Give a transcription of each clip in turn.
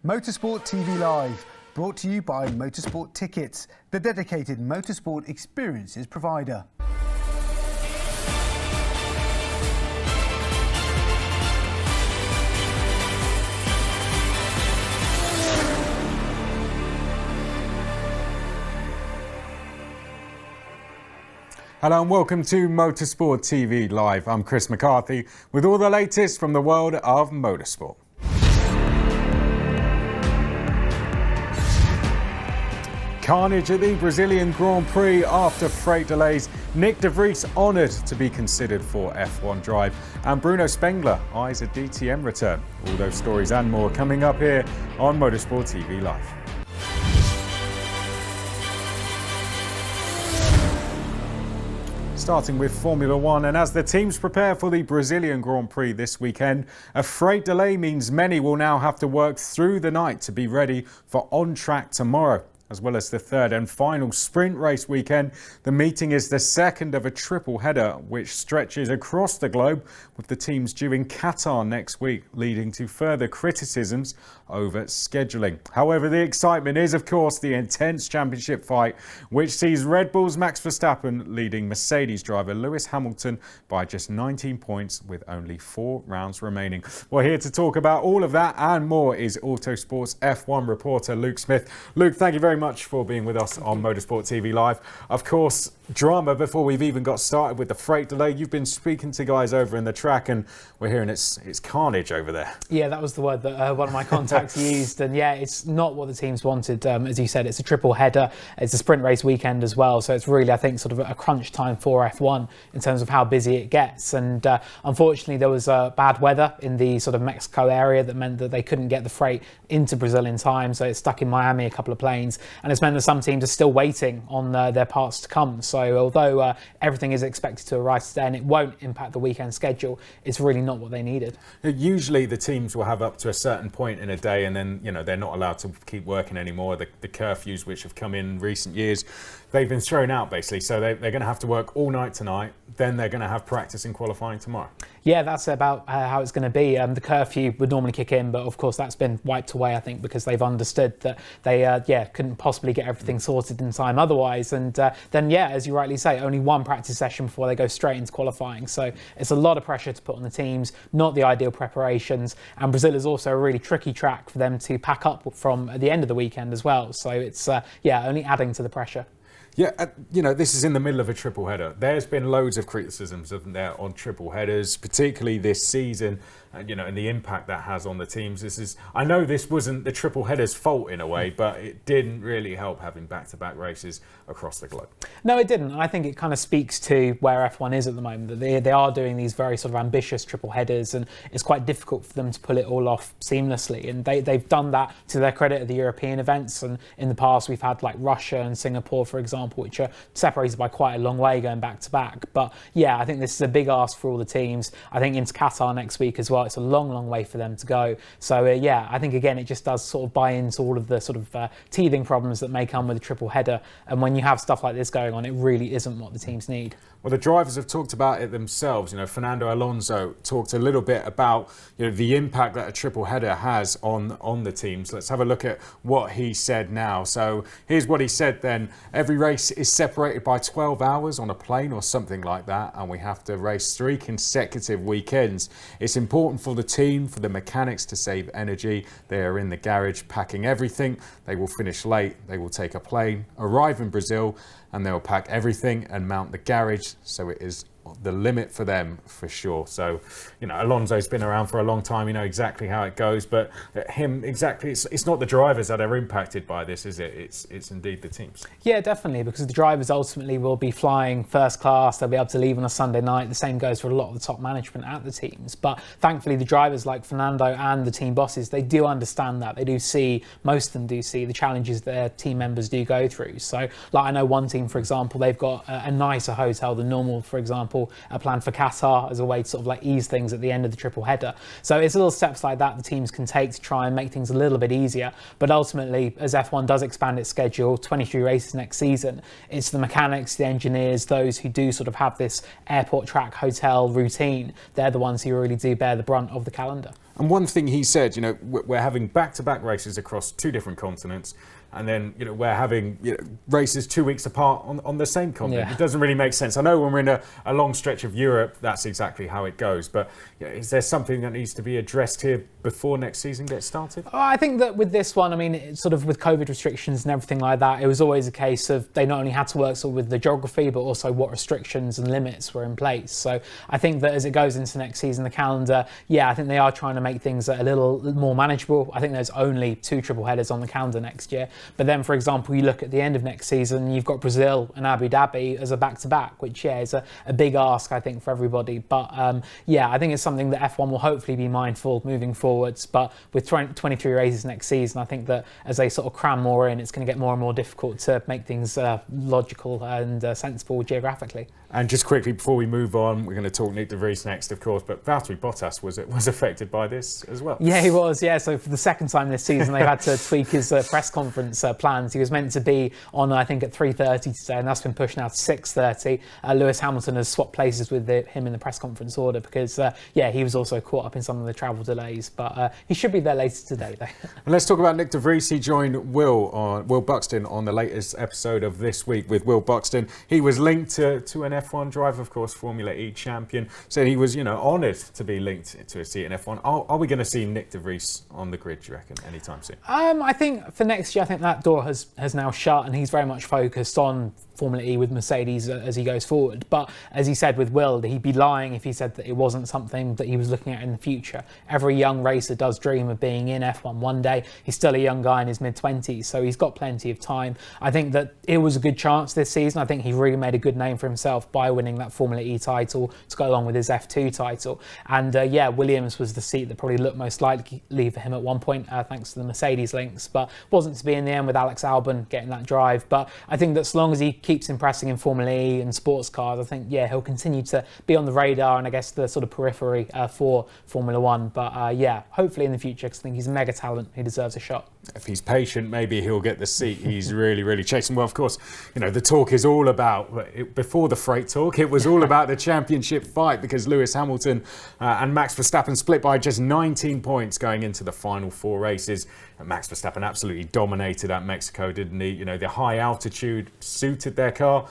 Motorsport TV Live, brought to you by Motorsport Tickets, the dedicated motorsport experiences provider. Hello and welcome to Motorsport TV Live. I'm Chris McCarthy with all the latest from the world of motorsport. Carnage at the Brazilian Grand Prix after freight delays. Nick de Vries honoured to be considered for F1 drive. And Bruno Spengler eyes a DTM return. All those stories and more coming up here on Motorsport TV Live. Starting with Formula One, and as the teams prepare for the Brazilian Grand Prix this weekend, a freight delay means many will now have to work through the night to be ready for on-track tomorrow. As well as the third and final sprint race weekend, the meeting is the second of a triple header which stretches across the globe, with the teams due in Qatar next week, leading to further criticisms over scheduling. However, the excitement is, of course, the intense championship fight, which sees Red Bull's Max Verstappen leading Mercedes driver Lewis Hamilton by just 19 points with only 4 rounds remaining. Well, here to talk about all of that and more is Autosport's F1 reporter Luke Smith. Luke, thank you very much for being with us on Motorsport TV Live. Of course, drama before we've even got started with the freight delay. You've been speaking to guys over in the track and we're hearing it's carnage over there. Yeah, that was the word that one of my contacts used, and yeah, it's not what the teams wanted. As you said, it's a triple header, it's a sprint race weekend as well, so it's really, I think, sort of a crunch time for F1 in terms of how busy it gets. And unfortunately there was bad weather in the sort of Mexico area that meant that they couldn't get the freight into Brazil in time, so it's stuck in Miami, a couple of planes, and it's meant that some teams are still waiting on their parts to come. So although everything is expected to arrive today and it won't impact the weekend schedule, it's really not what they needed. Usually the teams will have up to a certain point in a day and then, you know, they're not allowed to keep working anymore. The curfews which have come in recent years, they've been thrown out basically. So they're going to have to work all night tonight, then they're going to have practice and qualifying tomorrow. Yeah, that's about how it's going to be. The curfew would normally kick in, but of course that's been wiped away, I think, because they've understood that they couldn't possibly get everything sorted in time otherwise. And then, yeah, as you rightly say, only one practice session before they go straight into qualifying. So it's a lot of pressure to put on the teams, not the ideal preparations. And Brazil is also a really tricky track for them to pack up from at the end of the weekend as well. So it's, only adding to the pressure. Yeah, this is in the middle of a triple header. There's been loads of criticisms, haven't there, on triple headers, particularly this season, and the impact that has on the teams. I know this wasn't the triple header's fault in a way, but it didn't really help having back-to-back races across the globe. No, it didn't. And I think it kind of speaks to where F1 is at the moment, that they are doing these very sort of ambitious triple headers, and it's quite difficult for them to pull it all off seamlessly. And they've done that to their credit at the European events. And in the past, we've had like Russia and Singapore, for example, which are separated by quite a long way going back to back. But yeah, I think this is a big ask for all the teams. I think into Qatar next week as well, it's a long, long way for them to go. So I think again, it just does sort of buy into all of the sort of teething problems that may come with a triple header. And when you have stuff like this going on, it really isn't what the teams need. Well, the drivers have talked about it themselves. Fernando Alonso talked a little bit about the impact that a triple header has on the teams. Let's have a look at what he said now. So here's what he said then. Every race is separated by 12 hours on a plane or something like that, and we have to race 3 consecutive weekends. It's important for the team, for the mechanics to save energy. They are in the garage packing everything. They will finish late. They will take a plane, arrive in Brazil, and they'll pack everything and mount the garage. So it is the limit for them for sure. So, Alonso's been around for a long time. You know exactly how it goes, but it's not the drivers that are impacted by this, is it? It's indeed the teams. Yeah, definitely, because the drivers ultimately will be flying first class. They'll be able to leave on a Sunday night. The same goes for a lot of the top management at the teams. But thankfully, the drivers like Fernando and the team bosses, they do understand that. They do see, most of them do see the challenges their team members do go through. So, like I know one team, for example, they've got a nicer hotel than normal, for example, a plan for Qatar as a way to sort of like ease things at the end of the triple header. So it's little steps like that the teams can take to try and make things a little bit easier. But ultimately, as F1 does expand its schedule, 23 races next season, it's the mechanics, the engineers, those who do sort of have this airport track hotel routine. They're the ones who really do bear the brunt of the calendar. And one thing he said, we're having back-to-back races across 2 different continents. And then, we're having races 2 weeks apart on the same continent. Yeah. It doesn't really make sense. I know when we're in a long stretch of Europe, that's exactly how it goes. But is there something that needs to be addressed here before next season gets started? I think that with this one, I mean, it's sort of with COVID restrictions and everything like that, it was always a case of they not only had to work sort of with the geography, but also what restrictions and limits were in place. So I think that as it goes into next season, the calendar, I think they are trying to make things a little more manageable. I think there's only 2 triple headers on the calendar next year. But then, for example, you look at the end of next season, you've got Brazil and Abu Dhabi as a back-to-back, which, is a big ask, I think, for everybody. But, I think it's something that F1 will hopefully be mindful moving forwards. But with 23 races next season, I think that as they sort of cram more in, it's going to get more and more difficult to make things logical and sensible geographically. And just quickly, before we move on, we're going to talk Nick de Vries next, of course, but Valtteri Bottas was affected by this as well. Yeah, he was, So for the second time this season, they've had to tweak his press conference plans. He was meant to be on, I think, at 3:30 today, and that's been pushed now to 6:30. Lewis Hamilton has swapped places with him in the press conference order because, he was also caught up in some of the travel delays, but he should be there later today, though. And let's talk about Nick de Vries. He joined Will Buxton on the latest episode of This Week with Will Buxton. He was linked to an F1 driver, of course, Formula E champion. Said he was, honoured to be linked to a seat in F1. Are we going to see Nick de Vries on the grid, do you reckon, anytime soon? I think for next year, I think that door has now shut, and he's very much focused on Formula E with Mercedes as he goes forward. But as he said with Will, he'd be lying if he said that it wasn't something that he was looking at in the future. Every young racer does dream of being in F1 one day. He's still a young guy in his mid-20s, so he's got plenty of time. I think that it was a good chance this season. I think he really made a good name for himself by winning that Formula E title to go along with his F2 title. And Williams was the seat that probably looked most likely for him at one point, thanks to the Mercedes links, but wasn't to be in the end with Alex Albon getting that drive. But I think that as long as he keeps impressing in Formula E and sports cars, I think, he'll continue to be on the radar and I guess the sort of periphery for Formula One. But hopefully in the future, because I think he's a mega talent. He deserves a shot. If he's patient, maybe he'll get the seat he's really, really chasing. Well, of course, the talk is all about, before the freight talk, it was all about the championship fight because Lewis Hamilton and Max Verstappen split by just 19 points going into the final 4 races. And Max Verstappen absolutely dominated at Mexico, didn't he? The high altitude suited their car.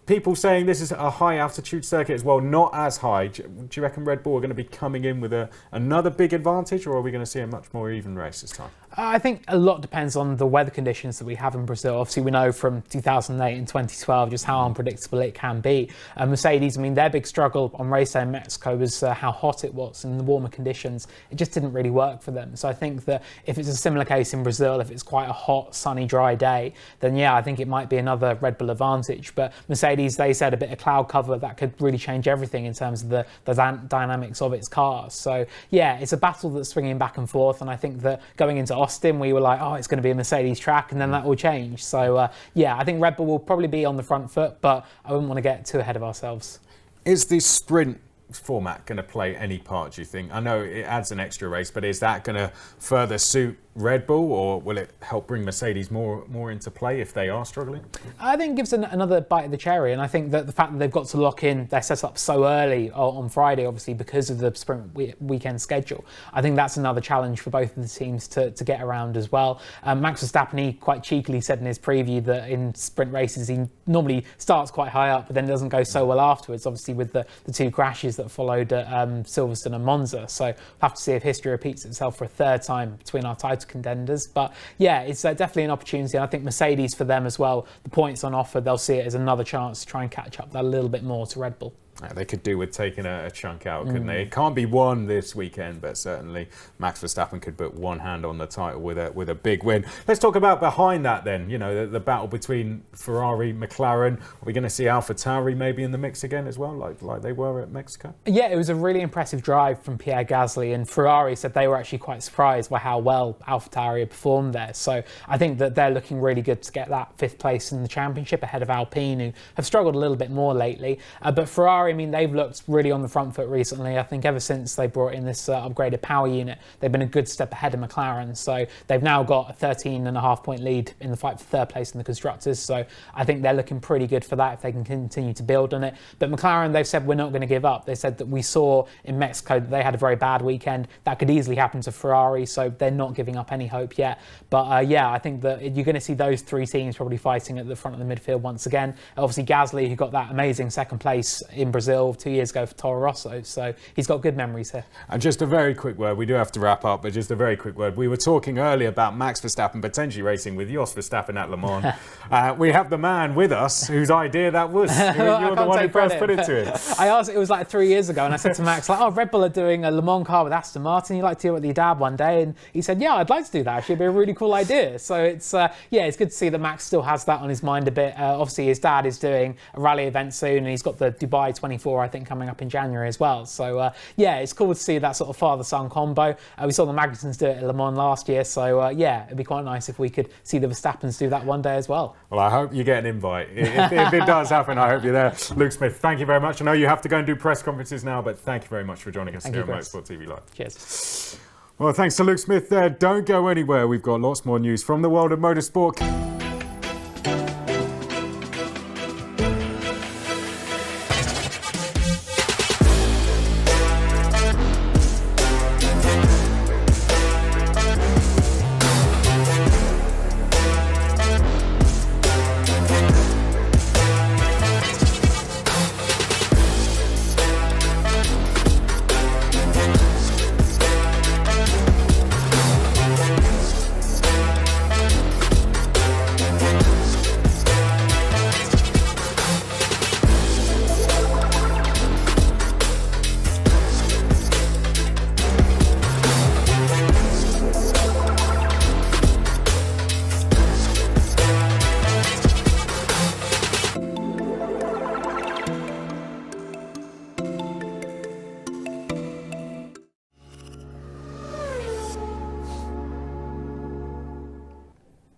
People saying this is a high altitude circuit as well, not as high. Do you reckon Red Bull are going to be coming in with another big advantage, or are we going to see a much more even race this time? I think a lot depends on the weather conditions that we have in Brazil. Obviously, we know from 2008 and 2012 just how unpredictable it can be. Mercedes, their big struggle on race day in Mexico was how hot it was and the warmer conditions. It just didn't really work for them. So I think that if it's a similar case in Brazil, if it's quite a hot, sunny, dry day, then I think it might be another Red Bull advantage. But Mercedes, they said a bit of cloud cover that could really change everything in terms of the dynamics of its cars. So it's a battle that's swinging back and forth, and I think that going into Austin, we were like, it's going to be a Mercedes track, and then that will change. So, I think Red Bull will probably be on the front foot, but I wouldn't want to get too ahead of ourselves. Is the sprint format going to play any part, do you think? I know it adds an extra race, but is that going to further suit Red Bull, or will it help bring Mercedes more into play if they are struggling? I think it gives another bite of the cherry, and I think that the fact that they've got to lock in their setup so early on Friday, obviously because of the sprint weekend schedule, I think that's another challenge for both of the teams to get around as well. Max Verstappen, he quite cheekily said in his preview that in sprint races he normally starts quite high up, but then doesn't go so well afterwards, obviously with the 2 crashes that followed at Silverstone and Monza. So we'll have to see if history repeats itself for a third time between our title contenders. But it's definitely an opportunity, and I think Mercedes, for them as well, the points on offer, they'll see it as another chance to try and catch up that little bit more to Red Bull. They could do with taking a chunk out, couldn't they? It can't be won this weekend, but certainly Max Verstappen could put one hand on the title with a big win. Let's talk about behind that then. The battle between Ferrari, McLaren. Are we going to see AlphaTauri maybe in the mix again as well, like they were at Mexico? Yeah, it was a really impressive drive from Pierre Gasly, and Ferrari said they were actually quite surprised by how well AlphaTauri had performed there. So I think that they're looking really good to get that 5th place in the championship ahead of Alpine, who have struggled a little bit more lately. But Ferrari, Ferrari, I mean, they've looked really on the front foot recently. I think ever since they brought in this upgraded power unit, they've been a good step ahead of McLaren. So they've now got a 13.5-point lead in the fight for third place in the Constructors. So I think they're looking pretty good for that if they can continue to build on it. But McLaren, they've said we're not going to give up. They said that we saw in Mexico that they had a very bad weekend. That could easily happen to Ferrari, so they're not giving up any hope yet. But yeah, I think that you're going to see those three teams probably fighting at the front of the midfield once again. Obviously, Gasly, who got that amazing second place in Brazil 2 years ago for Toro Rosso, so he's got good memories here. And just a very quick word, we do have to wrap up, but just a very quick word. We were talking earlier about Max Verstappen potentially racing with Jos Verstappen at Le Mans. We have the man with us whose idea that was. You're the one who first put it to him. I asked, it was like 3 years ago, and I said to Max, like, oh, Red Bull are doing a Le Mans car with Aston Martin. You'd like to do it with your dad one day? And he said, yeah, I'd like to do that. Actually, it'd be a really cool idea. So it's, yeah, it's good to see that Max still has that on his mind a bit. Obviously, his dad is doing a rally event soon, and he's got the Dubai 24, I think, coming up in January as well. So, yeah, it's cool to see that sort of father-son combo. We saw the Magnusons do it at Le Mans last year. So, yeah, it'd be quite nice if we could see the Verstappens do that one day as well. Well, I hope you get an invite. If it does happen, I hope you're there. Luke Smith, thank you very much. I know you have to go and do press conferences now, but thank you very much for joining us here on Motorsport TV Live. Cheers. Well, thanks to Luke Smith there. Don't go anywhere. We've got lots more news from the world of motorsport.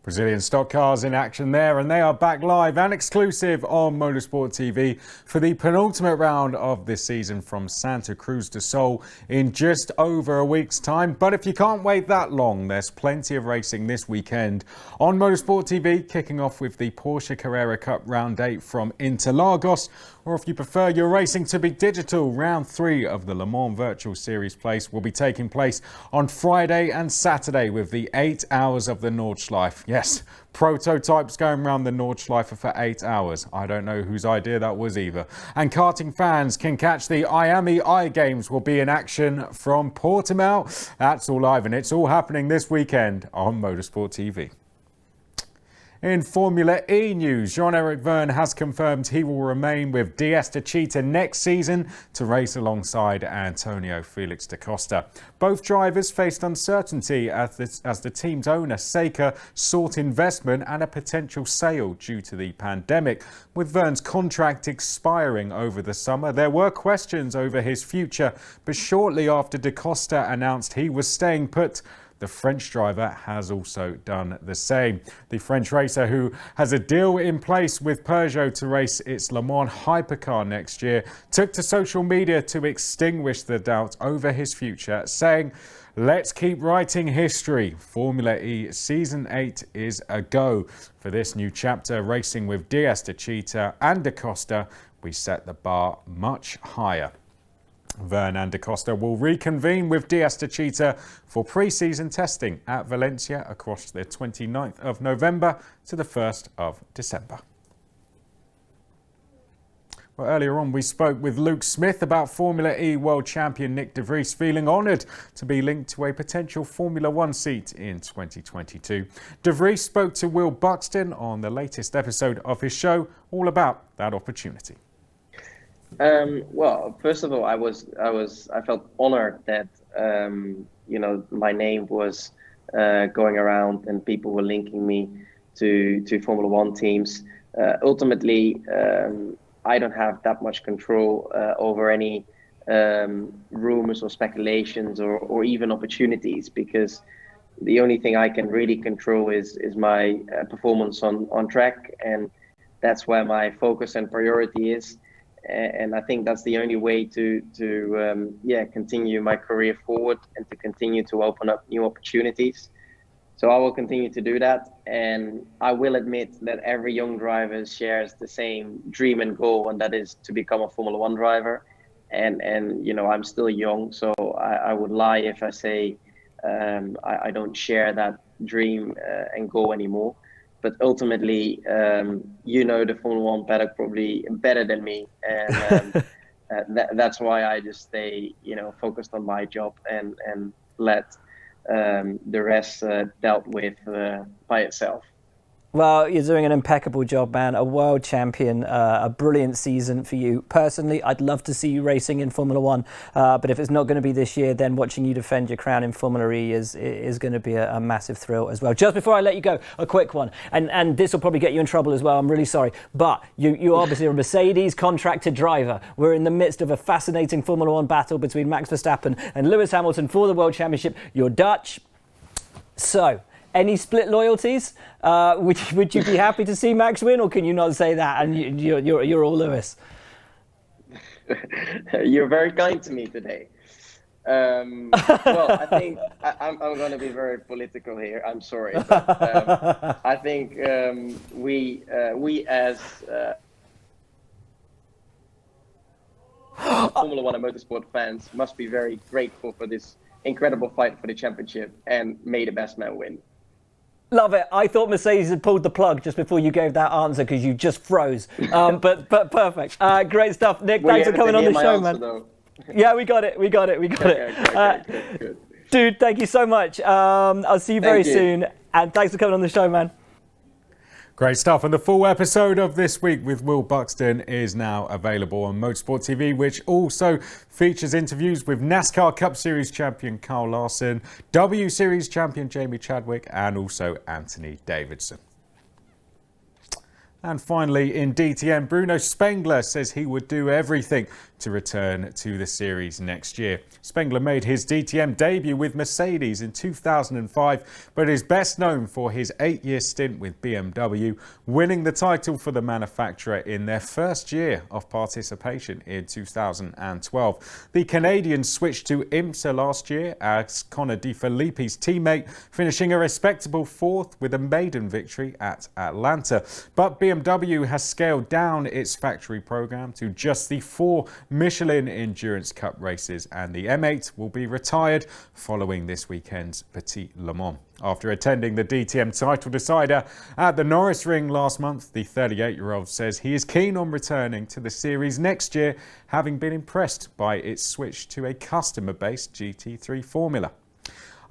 Brazilian stock cars in action there, and they are back live and exclusive on Motorsport TV for the penultimate round of this season from Santa Cruz do Sul in just over a week's time. But if you can't wait that long, there's plenty of racing this weekend on Motorsport TV, kicking off with the Porsche Carrera Cup Round 8 from Interlagos. Or if you prefer your racing to be digital, Round 3 of the Le Mans Virtual Series place will be taking place on Friday and Saturday with the 8 hours of the Nordschleife. Yes, prototypes going around the Nordschleife for 8 hours. I don't know whose idea that was either. And karting fans can catch the Miami iGames will be in action from Portimao. That's all live and it's all happening this weekend on Motorsport TV. In Formula E news, Jean-Eric Vergne has confirmed he will remain with DS Techeetah next season to race alongside Antonio Felix da Costa. Both drivers faced uncertainty as the team's owner, Seika, sought investment and a potential sale due to the pandemic. With Vergne's contract expiring over the summer, there were questions over his future, but shortly after da Costa announced he was staying put, the French driver has also done the same. The French racer, who has a deal in place with Peugeot to race its Le Mans hypercar next year, took to social media to extinguish the doubt over his future, saying, "Let's keep writing history. Formula E Season 8 is a go. For this new chapter, racing with DS Techeetah and da Costa, we set the bar much higher." Vergne and da Costa will reconvene with DS Techeetah for pre-season testing at Valencia across the 29th of November to the 1st of December. Well, earlier on we spoke with Luke Smith about Formula E world champion Nick de Vries feeling honoured to be linked to a potential Formula 1 seat in 2022. De Vries spoke to Will Buxton on the latest episode of his show all about that opportunity. Well, first of all, I felt honored that my name was going around and people were linking me to Formula One teams. Ultimately, I don't have that much control over any rumors or speculations or even opportunities, because the only thing I can really control is my performance on track, and that's where my focus and priority is. and I think that's the only way to continue my career forward and to continue to open up new opportunities. So I will continue to do that, and I will admit that every young driver shares the same dream and goal, and that is to become a Formula One driver. And I'm still young, so I would lie if I say I don't share that dream and goal anymore. But ultimately, the Formula One paddock probably better than me, and that's why I just stay, focused on my job and let the rest dealt with by itself. Well, you're doing an impeccable job, man. A world champion, a brilliant season for you. Personally, I'd love to see you racing in Formula One, but if it's not going to be this year, then watching you defend your crown in Formula E is going to be a massive thrill as well. Just before I let you go, a quick one, and this will probably get you in trouble as well. I'm really sorry, but you obviously are a Mercedes contracted driver. We're in the midst of a fascinating Formula One battle between Max Verstappen and Lewis Hamilton for the World Championship. You're Dutch, so... Any split loyalties? Would you be happy to see Max win, or can you not say that and you're all Lewis? You're very kind to me today. Well, I think I'm going to be very political here. I'm sorry, but I think we as Formula One and motorsport fans must be very grateful for this incredible fight for the championship, and may the best man win. Love it. I thought Mercedes had pulled the plug just before you gave that answer because you just froze. But perfect. Great stuff. Nick, thanks for coming on the show, man. Though. Yeah, we got it. Good. Dude, thank you so much. I'll see you very soon. And thanks for coming on the show, man. Great stuff. And the full episode of This Week with Will Buxton is now available on Motorsport TV, which also features interviews with NASCAR Cup Series champion Kyle Larson, W Series champion Jamie Chadwick, and also Anthony Davidson. And finally, in DTM, Bruno Spengler says he would do everything to return to the series next year. Spengler made his DTM debut with Mercedes in 2005, but is best known for his 8-year stint with BMW, winning the title for the manufacturer in their first year of participation in 2012. The Canadian switched to IMSA last year as Connor De Filippi's teammate, finishing a respectable 4th with a maiden victory at Atlanta. But BMW has scaled down its factory program to just the 4 Michelin Endurance Cup races, and the M8 will be retired following this weekend's Petit Le Mans. After attending the DTM title decider at the Norris Ring last month, the 38-year-old says he is keen on returning to the series next year, having been impressed by its switch to a customer-based GT3 formula.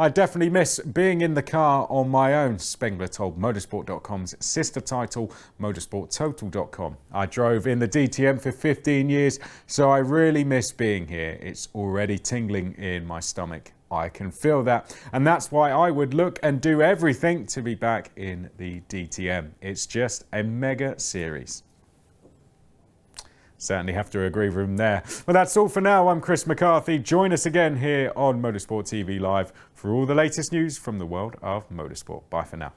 I definitely miss being in the car on my own, Spengler told motorsport.com's sister title, motorsporttotal.com. I drove in the DTM for 15 years, so I really miss being here. It's already tingling in my stomach. I can feel that, and that's why I would look and do everything to be back in the DTM. It's just a mega series. Certainly have to agree with him there. Well, that's all for now. I'm Chris McCarthy. Join us again here on Motorsport TV Live for all the latest news from the world of motorsport. Bye for now.